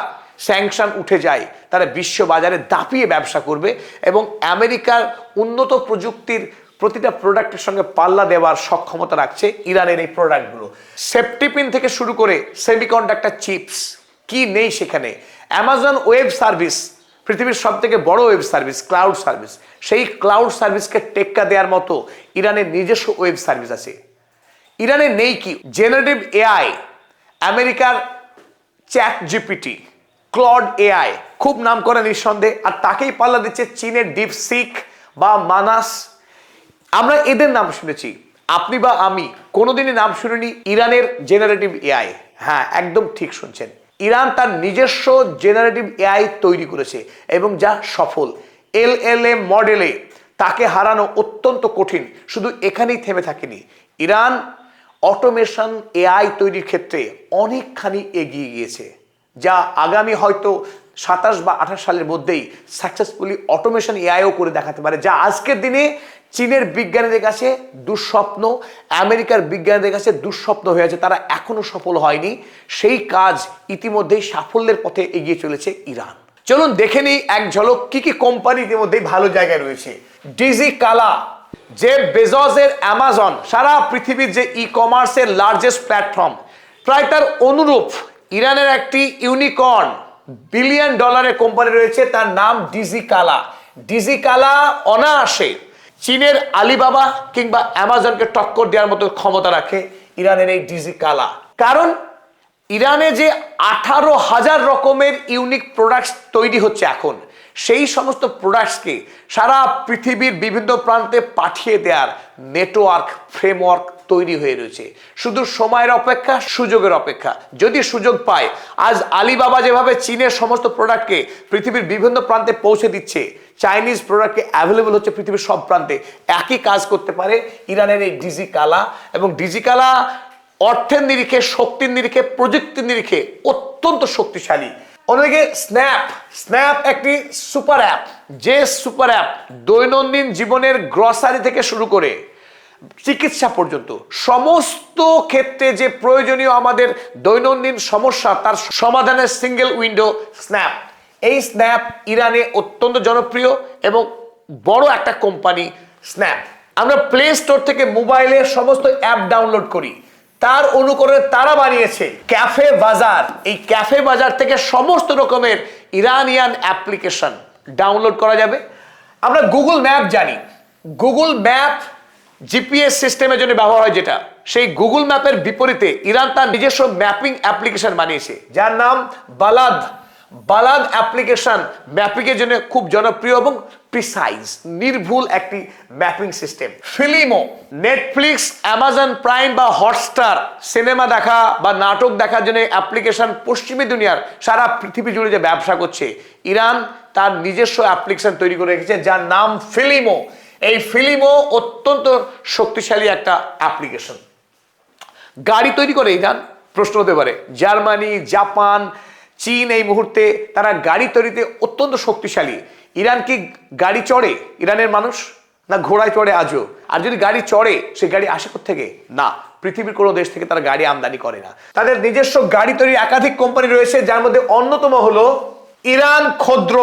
স্যাংশন উঠে যায়, তারা বিশ্ব বাজারে দাপিয়ে ব্যবসা করবে এবং আমেরিকার উন্নত প্রযুক্তির প্রতিটা প্রোডাক্টের সঙ্গে পাল্লা দেওয়ার সক্ষমতা রাখছে ইরানের এই প্রোডাক্টগুলো। সেফটি পিন থেকে শুরু করে সেমিকন্ডাক্টর চিপস, কি নেই সেখানে। অ্যামাজন ওয়েব সার্ভিস, পৃথিবীর সব থেকে বড় ওয়েব সার্ভিস, ক্লাউড সার্ভিস, সেই ক্লাউড সার্ভিসকে টেক্কা দেওয়ার মতো ইরানের নিজস্ব ওয়েব সার্ভিস আছে। ইরানের নেই কি জেনারেটিভ এআই, আমেরিকার চ্যাট জিপিটি, ক্লড এআই খুব নাম করা নিঃসন্দেহে, আর তাকেই পাল্লা দিচ্ছে চীনের ডিপসিক বা মানাস। আমরা এদের নাম শুনেছি, আপনি বা আমি কোনোদিনই নাম শুনিনি ইরানের জেনারেটিভ এআই। হ্যাঁ, একদম ঠিক শুনছেন, ইরান তার নিজস্ব জেনারেটিভ এআই তৈরি করেছে এবং যা সফল। এলএলএম মডেলে তাকে হারানো অত্যন্ত কঠিন। শুধু এখানেই থেমে থাকেনি, ইরান অটোমেশন এআই তৈরির ক্ষেত্রে অনেকখানি এগিয়ে গিয়েছে, যা আগামী হয়তো 27 বা 28 সালের মধ্যেই সাকসেসফুলি অটোমেশন এআইও করে দেখাতে পারে, যা আজকের দিনে চীনের বিজ্ঞানীদের কাছে দুঃস্বপ্ন, আমেরিকার বিজ্ঞানীদের কাছে দুঃস্বপ্ন হয়ে আছে। তারা এখনো সফল হয়নি। সেই কাজ ইতিমধ্যেই সাফল্যের পথে এগিয়ে চলেছে ইরান। চলুন দেখে নিই এক ঝলক কি কি কোম্পানি ইতিমধ্যেই ভালো জায়গায় রয়েছে। ডিজিকালা, জেফ বেজোসের অ্যামাজন, সারা পৃথিবীর যে ই কমার্সের লার্জেস্ট প্ল্যাটফর্ম, প্রায় তার অনুরূপ ইরানের একটি ইউনিকর্ন $1 বিলিয়ন কোম্পানি রয়েছে, তার নাম ডিজিকালা। ডিজিকালা অনায়াসে চীনের আলিবাবা কিংবা অ্যামাজনকে টক্কর দেওয়ার মতো ক্ষমতা রাখে ইরানের এই ডিজিকালা। কারণ ইরানে যে 18,000 রকমের ইউনিক প্রোডাক্টস তৈরি হচ্ছে এখন, সেই সমস্ত প্রোডাক্টসকে সারা পৃথিবীর বিভিন্ন প্রান্তে পাঠিয়ে দেওয়ার নেটওয়ার্ক ফ্রেমওয়ার্ক তৈরি হয়ে রয়েছে। শুধু সময়ের অপেক্ষা, সুযোগের অপেক্ষা। যদি সুযোগ পায়, আজ আলিবাবা যেভাবে চীনের সমস্ত প্রোডাক্টকে পৃথিবীর বিভিন্ন প্রান্তে পৌঁছে দিচ্ছে, চাইনিজ প্রোডাক্টকে অ্যাভেলেবল হচ্ছে পৃথিবীর সব প্রান্তে, একই কাজ করতে পারে ইরানের এই ডিজিকালা। এবং ডিজিকালা অর্থের নিরিখে, শক্তির নিরিখে, প্রযুক্তির নিরিখে অত্যন্ত শক্তিশালী। অন্যদিকে স্ন্যাপ একটি সুপার অ্যাপ, যে সুপার অ্যাপ দৈনন্দিন জীবনের গ্রসারি থেকে শুরু করে চিকিৎসা পর্যন্ত সমস্ত ক্ষেত্রে যে প্রয়োজনীয় আমাদের দৈনন্দিন সমস্যা, তার সমাধানের সিঙ্গেল উইন্ডো স্ন্যাপ। এই স্ন্যাপ ইরানে অত্যন্ত জনপ্রিয় এবং বড় একটা কোম্পানি স্ন্যাপ। আমরা প্লে স্টোর থেকে মোবাইলে সমস্ত অ্যাপ ডাউনলোড করি, তার অনুকরণে তারা বানিয়েছে ক্যাফে বাজার। এই ক্যাফে বাজার থেকে সমস্ত রকমের ইরানিয়ান অ্যাপ্লিকেশন ডাউনলোড করা যাবে। আমরা গুগল ম্যাপ জানি, গুগল ম্যাপ জিপিএস সিস্টেমের জন্য ব্যবহার হয়, যেটা সেই গুগল ম্যাপের বিপরীতে ইরান তার নিজস্ব ম্যাপিং অ্যাপ্লিকেশন বানিয়েছে, যার নাম বালাদ অ্যাপ্লিকেশন। ম্যাপিং এর জন্য খুব জনপ্রিয় এবং প্রিসাইজ, নির্ভুল একটি mapping system. Filimo, Netflix, Amazon Prime বা হটস্টার সিনেমা দেখা বা নাটক দেখার জন্য অ্যাপ্লিকেশন পশ্চিমী দুনিয়ার সারা পৃথিবী জুড়ে যে ব্যবসা করছে, ইরান তার নিজস্ব অ্যাপ্লিকেশন তৈরি করে রেখেছে, যার নাম ফিলিমো। এই ফিলিমো অত্যন্ত শক্তিশালী একটা অ্যাপ্লিকেশন। গাড়ি তৈরি করে ইরান, প্রশ্ন হতে পারে। জার্মানি, জাপান, চীন এই মুহূর্তে তারা গাড়ি তৈরিতে অত্যন্ত শক্তিশালী। ইরান কি গাড়ি চড়ে ইরানের মানুষ? না ঘোড়ায় চড়ে আজও। আর যদি গাড়ি চড়ে, সে গাড়ি আসে কোত্থেকে? না, পৃথিবীর কোনো দেশ থেকে তারা গাড়ি আমদানি করে না। তাদের নিজস্ব গাড়ি তৈরির একাধিক কোম্পানি রয়েছে, যার মধ্যে অন্যতম হলো ইরান ক্ষুদ্র।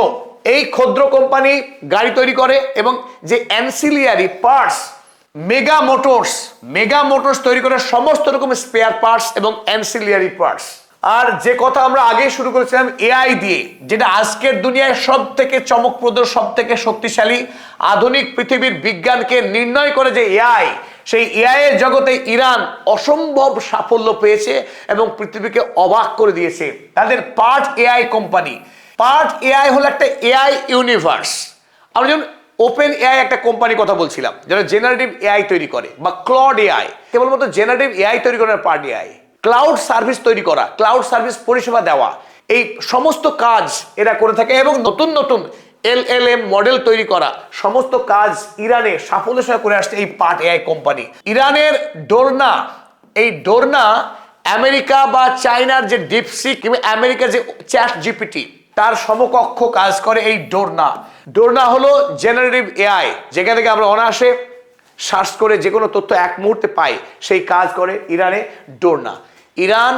এই ক্ষুদ্র কোম্পানি গাড়ি তৈরি করে এবং যে অ্যানসিলিয়ারি পার্টস, মেগা মোটরস তৈরি করে সমস্ত রকম স্পেয়ার পার্টস এবং অ্যানসিলিয়ারি পার্টস। আর যে কথা আমরা আগেই শুরু করেছিলাম এআই দিয়ে, যেটা আজকের দুনিয়ায় সব থেকে চমকপ্রদ, সব থেকে শক্তিশালী, আধুনিক পৃথিবীর বিজ্ঞানকে নির্ণয় করে যে এআই, সেই এআই এর জগতে ইরান অসম্ভব সাফল্য পেয়েছে এবং পৃথিবীকে অবাক করে দিয়েছে। তাদের part AI company. Part AI হলো একটা এআই ইউনিভার্স। আমরা যেমন ওপেন এআই একটা কোম্পানির কথা বলছিলাম, যারা জেনারেটিভ এআই তৈরি করে, বা ক্লড এআই, কেবলমাত্র জেনারেটিভ এআই তৈরি করে পার্ট এআই। ক্লাউড সার্ভিস তৈরি করা, ক্লাউড সার্ভিস পরিষেবা দেওয়া, এই সমস্ত কাজ এরা করে থাকে। এবং নতুন নতুন LLM মডেল তৈরি করা, সমস্ত কাজ ইরানে সাফল্যের সঙ্গে করে আসছে এই পার্ট এআই কোম্পানি। ইরানের ডোরনা, এই ডোরনা আমেরিকা বা চায়নার যে ডিপসিক কিংবা আমেরিকার যে চ্যাট জিপিটি, তার সমকক্ষ কাজ করে এই ডোরনা হলো জেনারেটিভ এআই, যেখান থেকে আমরা অনায়াসে সার্চ করে যে কোনো তথ্য এক মুহূর্তে পাই, সেই কাজ করে ইরানে ডোরনা। ইরান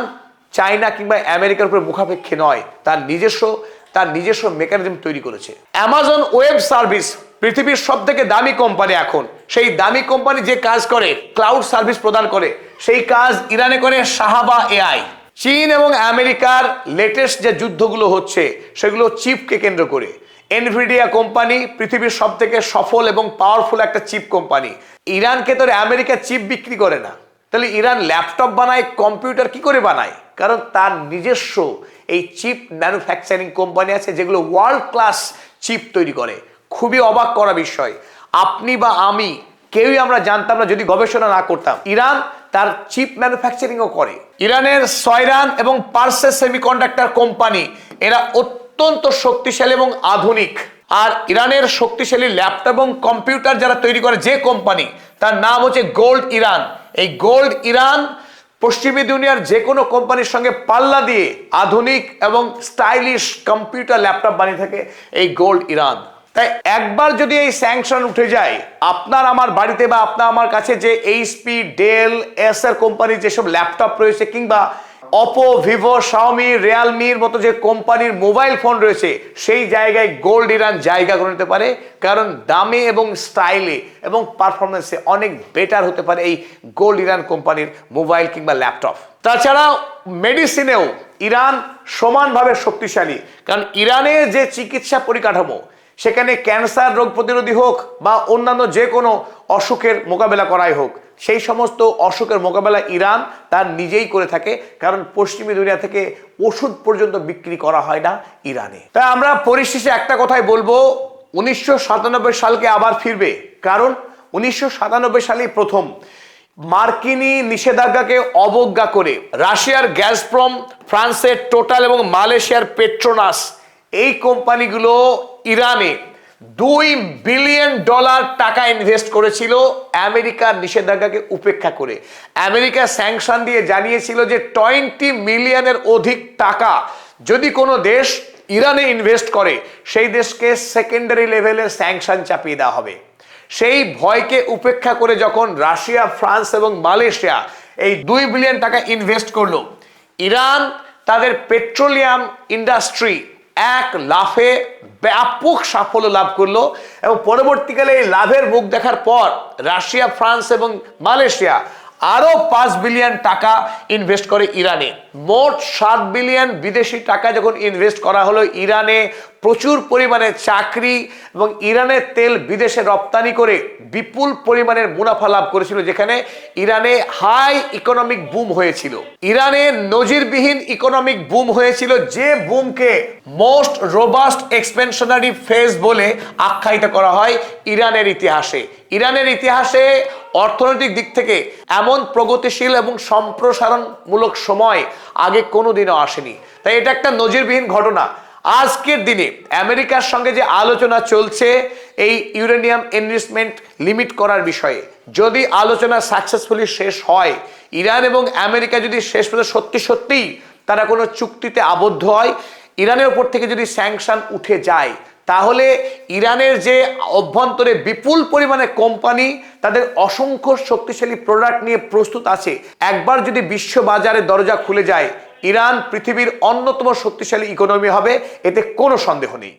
চায়না কিংবা আমেরিকার উপরে মুখাপেক্ষী নয়, তার নিজস্ব মেকানিজম তৈরি করেছে। অ্যামাজন ওয়েব সার্ভিস পৃথিবীর সব থেকে দামি কোম্পানি এখন। সেই দামি কোম্পানি যে কাজ করে, ক্লাউড সার্ভিস প্রদান করে, সেই কাজ ইরানে করে সাহাবা এআই। চীন এবং আমেরিকার লেটেস্ট যে যুদ্ধগুলো হচ্ছে, সেগুলো চিপকে কেন্দ্র করে। এনভিডিয়া কোম্পানি পৃথিবীর সব থেকে সফল এবং পাওয়ারফুল একটা চিপ কোম্পানি। ইরানকে তো আমেরিকা চিপ বিক্রি করে না, তাহলে ইরান ল্যাপটপ বানায়, কম্পিউটার কি করে বানায়? কারণ তার নিজস্ব এই চিপ ম্যানুফ্যাকচারিং কোম্পানি আছে, যেগুলো ওয়ার্ল্ড ক্লাস চিপ তৈরি করে। খুবই অবাক করা বিষয়, আপনি বা আমি কেউই আমরা জানতাম না যদি গবেষণা না করতাম। ইরান তার চিপ ম্যানুফ্যাকচারিংও করে। ইরানের সয়রান এবং পার্সেস সেমিকন্ডাক্টর কোম্পানি, এরা অত্যন্ত শক্তিশালী এবং আধুনিক। আর ইরানের শক্তিশালী ল্যাপটপ এবং কম্পিউটার যারা তৈরি করে যে কোম্পানি, তার নাম হচ্ছে গোল্ড ইরান। এই গোল্ড ইরান পশ্চিমী দুনিয়ার যে কোনো কোম্পানির সঙ্গে পাল্লা দিয়ে আধুনিক এবং স্টাইলিশ কম্পিউটার ল্যাপটপ বানিয়ে থাকে এই গোল্ড ইরান। তাই একবার যদি এই স্যাংশন উঠে যায়, আপনার আমার বাড়িতে বা আপনার আমার কাছে যে এইচপি, ডেল, এসার কোম্পানির যেসব ল্যাপটপ রয়েছে কিংবা অপো, ভিভো, শাওমি, রিয়েলমির মতো যে কোম্পানির মোবাইল ফোন রয়েছে সেই জায়গায় গোল্ড ইরান জায়গা করে নিতে পারে, কারণ দামে এবং স্টাইলে এবং পারফরমেন্সে অনেক বেটার হতে পারে এই গোল্ড ইরান কোম্পানির মোবাইল কিংবা ল্যাপটপ। তাছাড়া মেডিসিনেও ইরান সমানভাবে শক্তিশালী, কারণ ইরানের যে চিকিৎসা পরিকাঠামো, সেখানে ক্যান্সার রোগ প্রতিরোধী হোক বা অন্যান্য যে কোনো অসুখের মোকাবেলা করাই হোক, সেই সমস্ত অসুখের মোকাবেলা ইরান তার নিজেই করে থাকে, কারণ পশ্চিমী দুনিয়া থেকে ওষুধ পর্যন্ত বিক্রি করা হয় না ইরানে। তাই আমরা পরিশেষে একটা কথাই বলবো, 1997 সালকে আবার ফিরবে, কারণ 1997 সালেই প্রথম মার্কিনী নিষেধাজ্ঞাকে অবজ্ঞা করে রাশিয়ার গ্যাসপ্রম, ফ্রান্সের টোটাল এবং মালয়েশিয়ার পেট্রোনাস এই কোম্পানিগুলো ইরানে $2 বিলিয়ন টাকা ইনভেস্ট করেছিল আমেরিকার নিষেধাজ্ঞাকে উপেক্ষা করে। আমেরিকা স্যাংশন দিয়ে জানিয়েছিল যে 20 মিলিয়নের অধিক টাকা যদি কোনো দেশ ইরানে ইনভেস্ট করে, সেই দেশকে সেকেন্ডারি লেভেলের স্যাংশন চাপিয়ে দেওয়া হবে। সেই ভয়কে উপেক্ষা করে যখন রাশিয়া, ফ্রান্স এবং মালয়েশিয়া এই $2 বিলিয়ন টাকা ইনভেস্ট করলো, ইরান তাদের পেট্রোলিয়াম ইন্ডাস্ট্রি এক লাফে ব্যাপক সাফল্য লাভ করলো এবং পরবর্তীকালে এই লাভের মুখ দেখার পর রাশিয়া, ফ্রান্স এবং মালয়েশিয়া আরো $5 বিলিয়ন টাকা ইনভেস্ট করে ইরানে। মোট $7 বিলিয়ন বিদেশি টাকা যখন ইনভেস্ট করা হলো ইরানে, প্রচুর পরিমাণে চাকরি এবং ইরানের তেল বিদেশে রপ্তানি করে বিপুল পরিমাণের মুনাফা লাভ করেছিল, যেখানে ইরানে হাই ইকোনমিক বুম হয়েছিল। ইরানে নজিরবিহীন ইকোনমিক বুম হয়েছিল, যে বুমকে মোস্ট রোবাস্ট এক্সপেনশনারি ফেজ বলে আখ্যায়িত করা হয় ইরানের ইতিহাসে। ইরানের ইতিহাসে অর্থনৈতিক দিক থেকে এমন প্রগতিশীল এবং সম্প্রসারণমূলক সময় আগে কোনোদিনও আসেনি। তাই এটা একটা নজিরবিহীন ঘটনা। আজকের দিনে আমেরিকার সঙ্গে যে আলোচনা চলছে এই ইউরেনিয়াম এনরিচমেন্ট লিমিট করার বিষয়ে, যদি আলোচনা সাকসেসফুলি শেষ হয়, ইরান এবং আমেরিকা যদি শেষ পর্যন্ত সত্যি সত্যিই তারা কোনো চুক্তিতে আবদ্ধ হয়, ইরানের উপর থেকে যদি স্যাংশন উঠে যায়, তাহলে ইরানের যে অভ্যন্তরে বিপুল পরিমাণে কোম্পানি তাদের অসংখ্য শক্তিশালী প্রোডাক্ট নিয়ে প্রস্তুত আছে, একবার যদি বিশ্ব বাজারে দরজা খুলে যায়, ইরান পৃথিবীর অন্যতম শক্তিশালী ইকোনমি হবে, এতে কোনো সন্দেহ নেই।